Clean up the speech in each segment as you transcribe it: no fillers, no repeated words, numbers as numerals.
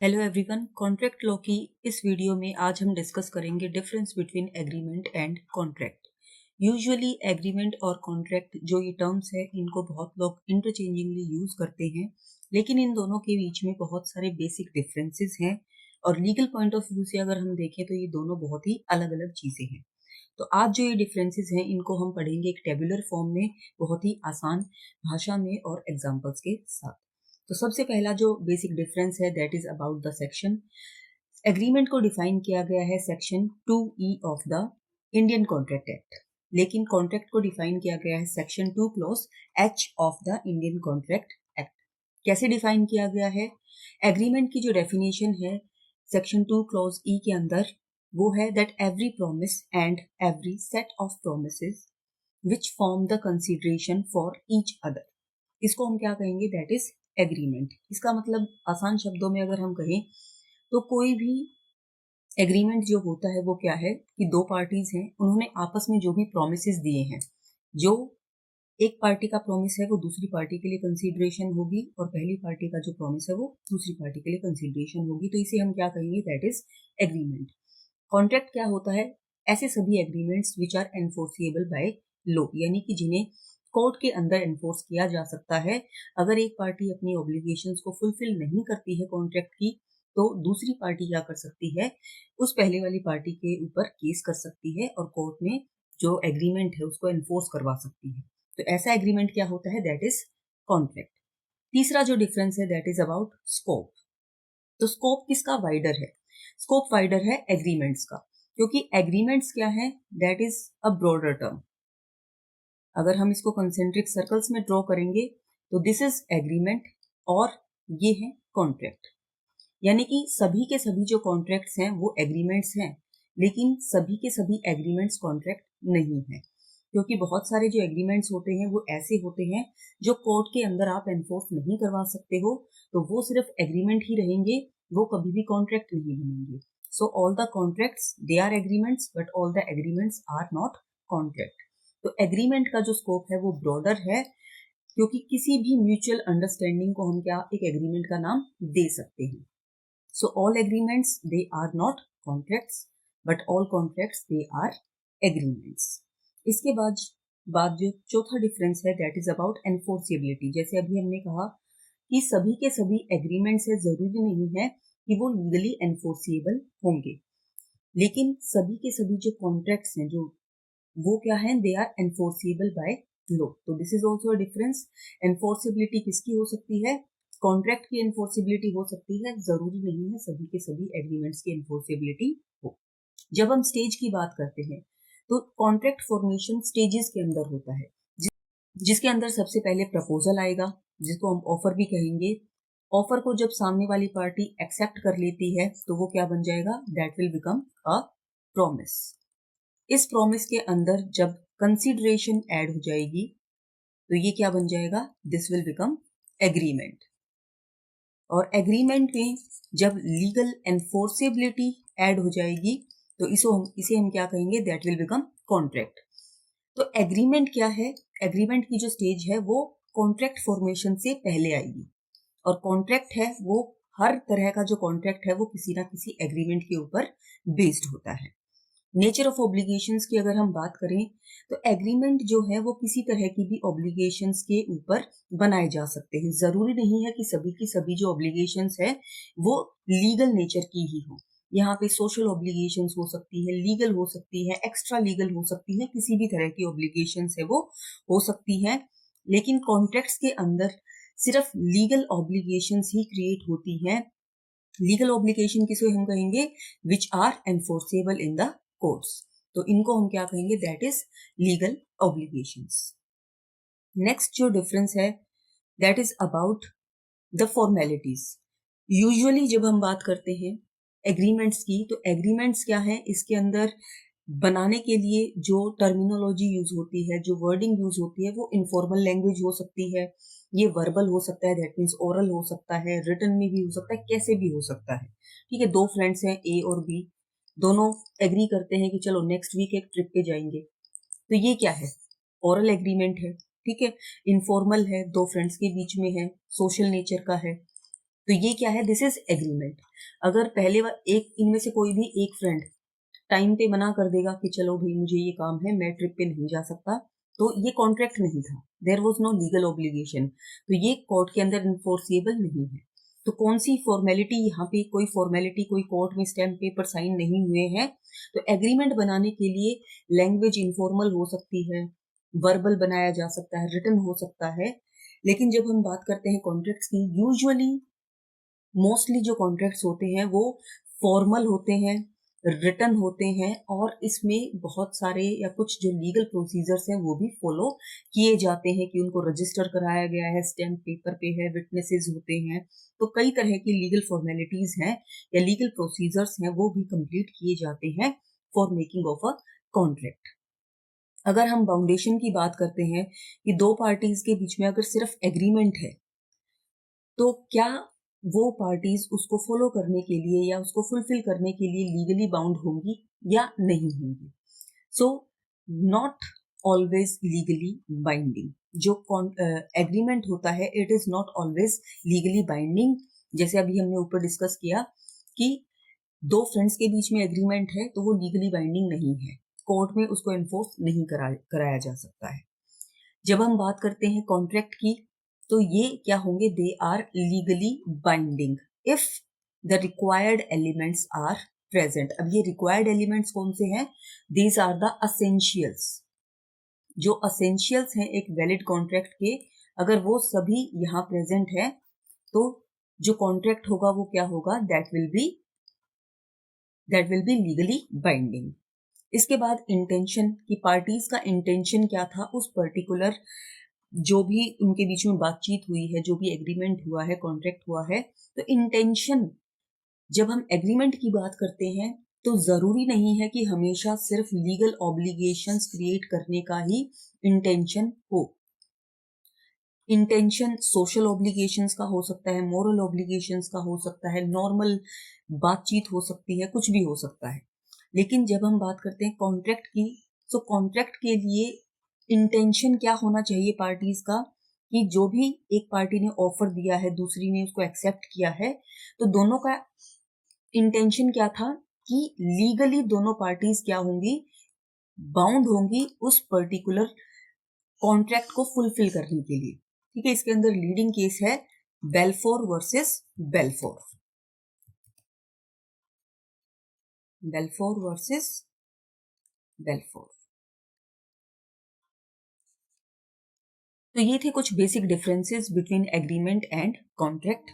Hello everyone, contract law की इस video में आज हम डिस्कस करेंगे difference between agreement and contract. Usually agreement और कॉन्ट्रैक्ट जो ये टर्म्स है इनको बहुत लोग इंटरचेंजिंगली यूज करते हैं, लेकिन इन दोनों के बीच में बहुत सारे बेसिक डिफरेंसेस हैं और लीगल पॉइंट ऑफ व्यू से अगर हम देखें तो ये दोनों बहुत ही अलग अलग चीजें हैं। तो आज जो ये डिफरेंसेस हैं इनको हम पढ़ेंगे एक टेबुलर फॉर्म में, बहुत ही आसान भाषा में और एग्जाम्पल्स के साथ। तो सबसे पहला जो बेसिक डिफरेंस है that is about the section. Agreement को डिफाइन किया गया है section 2E of the Indian contract act, लेकिन कॉन्ट्रैक्ट को डिफाइन किया गया है section 2 clause H of the Indian contract act. कैसे डिफाइन किया गया है? एग्रीमेंट की जो डेफिनेशन है सेक्शन 2 क्लॉज E के अंदर वो है that every promise and every set of promises which form the consideration for each other. इसको हम क्या कहेंगे? That is agreement. इसका मतलब आसान शब्दों में अगर हम कहें तो कोई भी एग्रीमेंट जो होता है वो क्या है कि दो पार्टीज हैं, उन्होंने आपस में जो भी प्रोमिसेस दिए हैं, जो एक पार्टी का प्रॉमिस है वो दूसरी पार्टी के लिए कंसीडरेशन होगी और पहली पार्टी का जो प्रॉमिस है वो दूसरी पार्टी के लिए कंसीडरेशन होगी, तो इसे हम क्या कहेंगे? That is agreement. कॉन्ट्रैक्ट क्या होता है? ऐसे सभी agreements which are enforceable by law, यानी कि जिन्हें कोर्ट के अंदर एनफोर्स किया जा सकता है। अगर एक पार्टी अपनी ऑब्लिगेशंस को फुलफिल नहीं करती है कॉन्ट्रैक्ट की, तो दूसरी पार्टी क्या कर सकती है? उस पहले वाली पार्टी के ऊपर केस कर सकती है और कोर्ट में जो एग्रीमेंट है उसको एनफोर्स करवा सकती है। तो ऐसा एग्रीमेंट क्या होता है? That is contract. तीसरा जो डिफरेंस है दैट इज अबाउट स्कोप। तो स्कोप किसका वाइडर है? स्कोप वाइडर है एग्रीमेंट्स का, क्योंकि एग्रीमेंट्स क्या है? That is a broader term. अगर हम इसको कंसेंट्रिक सर्कल्स में ड्रॉ करेंगे तो दिस इज एग्रीमेंट और ये है कॉन्ट्रैक्ट। यानी कि सभी के सभी जो कॉन्ट्रैक्ट्स हैं वो एग्रीमेंट्स हैं, लेकिन सभी के सभी एग्रीमेंट्स कॉन्ट्रैक्ट नहीं है, क्योंकि बहुत सारे जो एग्रीमेंट्स होते हैं वो ऐसे होते हैं जो कोर्ट के अंदर आप एनफोर्स नहीं करवा सकते हो, तो वो सिर्फ एग्रीमेंट ही रहेंगे, वो कभी भी कॉन्ट्रैक्ट नहीं बनेंगे। So all the contracts they are agreements but all the agreements are not contract. तो एग्रीमेंट का जो स्कोप है वो ब्रॉडर है, क्योंकि किसी भी म्यूचुअल अंडरस्टैंडिंग को हम क्या एक एग्रीमेंट का नाम दे सकते हैं। So all agreements they are not contracts, but all contracts they are agreements. इसके बाद जो चौथा डिफरेंस है दैट इज अबाउट एनफोर्सिबिलिटी। जैसे अभी हमने कहा कि सभी के सभी एग्रीमेंट्स है, जरूरी नहीं है कि वो लीगली एनफोर्सिएबल होंगे, लेकिन सभी के सभी जो कॉन्ट्रैक्ट्स हैं जो वो क्या है? They are enforceable by law. तो this is also a difference. Enforceability किसकी हो सकती है? कॉन्ट्रैक्ट की एनफोर्सिबिलिटी हो सकती है, जरूरी नहीं है सभी के सभी एग्रीमेंट्स की एनफोर्सिबिलिटी हो। जब हम स्टेज की बात करते हैं तो कॉन्ट्रैक्ट फॉर्मेशन स्टेजेस के अंदर होता है, जिसके अंदर सबसे पहले प्रपोजल आएगा, जिसको हम ऑफर भी कहेंगे। ऑफर को जब सामने वाली पार्टी एक्सेप्ट कर लेती है तो वो क्या बन जाएगा? That will become a promise. इस प्रॉमिस के अंदर जब कंसीडरेशन ऐड हो जाएगी तो ये क्या बन जाएगा? This will become agreement. और एग्रीमेंट में जब लीगल एनफोर्सेबिलिटी ऐड हो जाएगी तो इसे हम क्या कहेंगे? That will become contract. तो एग्रीमेंट क्या है? एग्रीमेंट की जो स्टेज है वो कॉन्ट्रैक्ट फॉर्मेशन से पहले आएगी, और कॉन्ट्रैक्ट है वो हर तरह का जो कॉन्ट्रैक्ट है वो किसी ना किसी एग्रीमेंट के ऊपर बेस्ड होता है। नेचर ऑफ ऑब्लिगेशंस की अगर हम बात करें तो एग्रीमेंट जो है वो किसी तरह की भी ऑब्लिगेशंस के ऊपर बनाए जा सकते हैं। जरूरी नहीं है कि सभी की सभी जो ऑब्लिगेशंस है वो लीगल नेचर की ही हो। यहाँ पे सोशल ऑब्लिगेशंस हो सकती है, लीगल हो सकती है, एक्स्ट्रा लीगल हो सकती है, किसी भी तरह की ऑब्लिगेशंस है वो हो सकती है, लेकिन कॉन्ट्रैक्ट्स के अंदर सिर्फ लीगल ऑब्लिगेशंस ही क्रिएट होती हैं। लीगल ऑब्लिगेशन किसे हम कहेंगे? Which are enforceable in the courts. तो इनको हम क्या कहेंगे? That is legal obligations. Next जो डिफरेंस है that is about the formalities. Usually जब हम बात करते हैं एग्रीमेंट्स की तो एग्रीमेंट्स क्या है? इसके अंदर बनाने के लिए जो टर्मिनोलॉजी यूज होती है, जो वर्डिंग यूज होती है, वो इनफॉर्मल लैंग्वेज हो सकती है, ये वर्बल हो सकता है, दैट मीन्स ओरल हो सकता है, रिटन में भी हो सकता है, कैसे भी हो सकता है। ठीक है, दो फ्रेंड्स हैं ए और बी, दोनों एग्री करते हैं कि चलो नेक्स्ट वीक एक ट्रिप पे जाएंगे, तो ये क्या है? ओरल एग्रीमेंट है। ठीक है, इनफॉर्मल है, दो फ्रेंड्स के बीच में है, सोशल नेचर का है। तो ये क्या है, दिस इज एग्रीमेंट। अगर पहले एक इनमें से कोई भी एक फ्रेंड टाइम पे मना कर देगा कि चलो भाई मुझे ये काम है, मैं ट्रिप पे नहीं जा सकता, तो ये कॉन्ट्रैक्ट नहीं था, there was no legal obligation, तो ये कोर्ट के अंदर इन्फोर्सिएबल नहीं है। तो कौन सी फॉर्मेलिटी, यहाँ पे कोई फॉर्मेलिटी, कोई कोर्ट में स्टैम्प पेपर साइन नहीं हुए हैं। तो एग्रीमेंट बनाने के लिए लैंग्वेज इनफॉर्मल हो सकती है, वर्बल बनाया जा सकता है, रिटन हो सकता है। लेकिन जब हम बात करते हैं कॉन्ट्रैक्ट्स की, यूजुअली मोस्टली जो कॉन्ट्रैक्ट्स होते हैं वो फॉर्मल होते हैं, रिटन होते हैं, और इसमें बहुत सारे या कुछ जो लीगल प्रोसीजर्स हैं वो भी फॉलो किए जाते हैं कि उनको रजिस्टर कराया गया है, स्टैम्प पेपर पे है, विटनेसेस होते हैं। तो कई तरह की लीगल फॉर्मेलिटीज हैं या लीगल प्रोसीजर्स हैं वो भी कंप्लीट किए जाते हैं for making of a contract. अगर हम बाउंडेशन की बात करते हैं कि दो पार्टीज के बीच में अगर सिर्फ एग्रीमेंट है, तो क्या वो पार्टीज उसको फॉलो करने के लिए या उसको फुलफिल करने के लिए लीगली बाउंड होंगी या नहीं होंगी। So not always legally binding. जो एग्रीमेंट होता है it is not always legally binding. जैसे अभी हमने ऊपर डिस्कस किया कि दो फ्रेंड्स के बीच में एग्रीमेंट है तो वो लीगली बाइंडिंग नहीं है, कोर्ट में उसको एनफोर्स नहीं कराया जा सकता है। जब हम बात करते हैं कॉन्ट्रैक्ट की, तो ये क्या होंगे, they are legally binding if the required elements are present. अब ये रिक्वायर्ड एलिमेंट्स कौन से हैं, दीज आर द असेंशियल्स। जो असेंशियल्स हैं एक वैलिड कॉन्ट्रैक्ट के, अगर वो सभी यहाँ प्रेजेंट है तो जो कॉन्ट्रैक्ट होगा वो क्या होगा, that will be legally binding. इसके बाद इंटेंशन की, पार्टीज का इंटेंशन क्या था उस पर्टिकुलर जो भी उनके बीच में बातचीत हुई है, जो भी एग्रीमेंट हुआ है, कॉन्ट्रैक्ट हुआ है। तो इंटेंशन, जब हम एग्रीमेंट की बात करते हैं तो जरूरी नहीं है कि हमेशा सिर्फ लीगल ऑब्लिगेशंस क्रिएट करने का ही इंटेंशन हो। इंटेंशन सोशल ऑब्लिगेशंस का हो सकता है, मोरल ऑब्लिगेशंस का हो सकता है, नॉर्मल बातचीत हो सकती है, कुछ भी हो सकता है। लेकिन जब हम बात करते हैं कॉन्ट्रैक्ट की, तो कॉन्ट्रैक्ट के लिए इंटेंशन क्या होना चाहिए पार्टीज का, कि जो भी एक पार्टी ने ऑफर दिया है दूसरी ने उसको एक्सेप्ट किया है, तो दोनों का इंटेंशन क्या था कि लीगली दोनों पार्टीज क्या होंगी, बाउंड होंगी उस पर्टिकुलर कॉन्ट्रैक्ट को फुलफिल करने के लिए। ठीक है, इसके अंदर लीडिंग केस है Balfour versus Balfour, Balfour versus Balfour. तो ये थे कुछ basic differences between agreement and contract.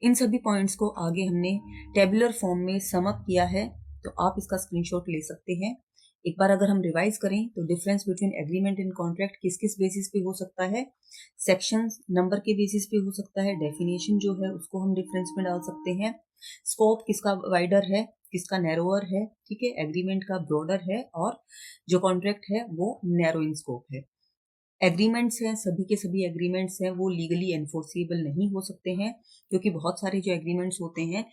इन सभी पॉइंट्स को आगे हमने टेबुलर फॉर्म में सम अप किया है, तो आप इसका स्क्रीनशॉट ले सकते हैं। एक बार अगर हम रिवाइज करें तो difference between agreement and contract किस किस बेसिस पे हो सकता है, सेक्शन नंबर के बेसिस पे हो सकता है, डेफिनेशन जो है उसको हम डिफरेंस में डाल सकते हैं, स्कोप किसका वाइडर है किसका नैरोअर है, ठीक है, एग्रीमेंट का ब्रॉडर है और जो कॉन्ट्रैक्ट है वो नैरो इन स्कोप है। एग्रीमेंट्स हैं, सभी के सभी एग्रीमेंट्स हैं वो लीगली एनफोर्सिबल नहीं हो सकते हैं, क्योंकि बहुत सारे जो एग्रीमेंट्स होते हैं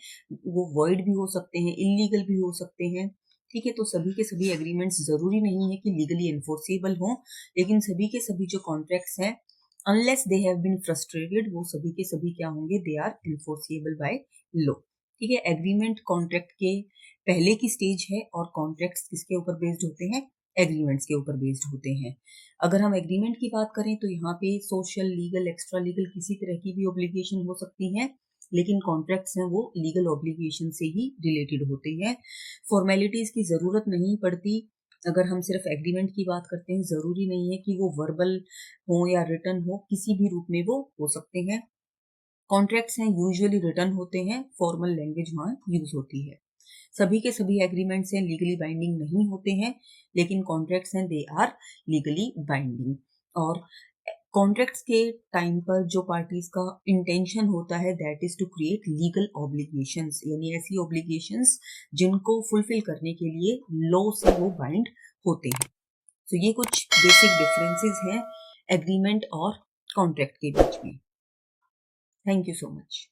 वो वॉइड भी हो सकते हैं, इलीगल भी हो सकते हैं। ठीक है, तो सभी के सभी एग्रीमेंट्स जरूरी नहीं है कि लीगली एनफोर्सिबल हों, लेकिन सभी के सभी जो कॉन्ट्रैक्ट्स हैं unless they have been frustrated, वो सभी के सभी क्या होंगे, they are enforceable by law. ठीक है, एग्रीमेंट कॉन्ट्रैक्ट के पहले की स्टेज है और कॉन्ट्रैक्ट्स किसके ऊपर बेस्ड होते हैं, एग्रीमेंट्स के ऊपर बेस्ड होते हैं। अगर हम एग्रीमेंट की बात करें तो यहाँ पे सोशल, लीगल, एक्स्ट्रा लीगल किसी तरह की भी ऑब्लिगेशन हो सकती है, लेकिन कॉन्ट्रैक्ट्स हैं वो लीगल ऑब्लिगेशन से ही रिलेटेड होते हैं, फॉर्मेलिटीज की जरूरत नहीं पड़ती। अगर हम सिर्फ एग्रीमेंट की बात करते हैं, जरूरी नहीं है कि वो वर्बल हो या रिटन हो, किसी भी रूप में वो हो सकते हैं। कॉन्ट्रैक्ट्स हैं यूजुअली रिटन होते हैं, फॉर्मल लैंग्वेज वहाँ यूज होती है। सभी के सभी एग्रीमेंट्स हैं लीगली बाइंडिंग नहीं होते हैं, लेकिन कॉन्ट्रैक्ट्स हैं दे आर लीगली बाइंडिंग। और कॉन्ट्रैक्ट्स के टाइम पर जो पार्टीज का इंटेंशन होता है that is to create legal obligations, यानी ऐसी ऑब्लिगेशंस जिनको फुलफिल करने के लिए लॉ से वो बाइंड होते हैं। तो ये कुछ बेसिक डिफरेंसेस हैं एग्रीमेंट और कॉन्ट्रैक्ट के बीच में। Thank you so much.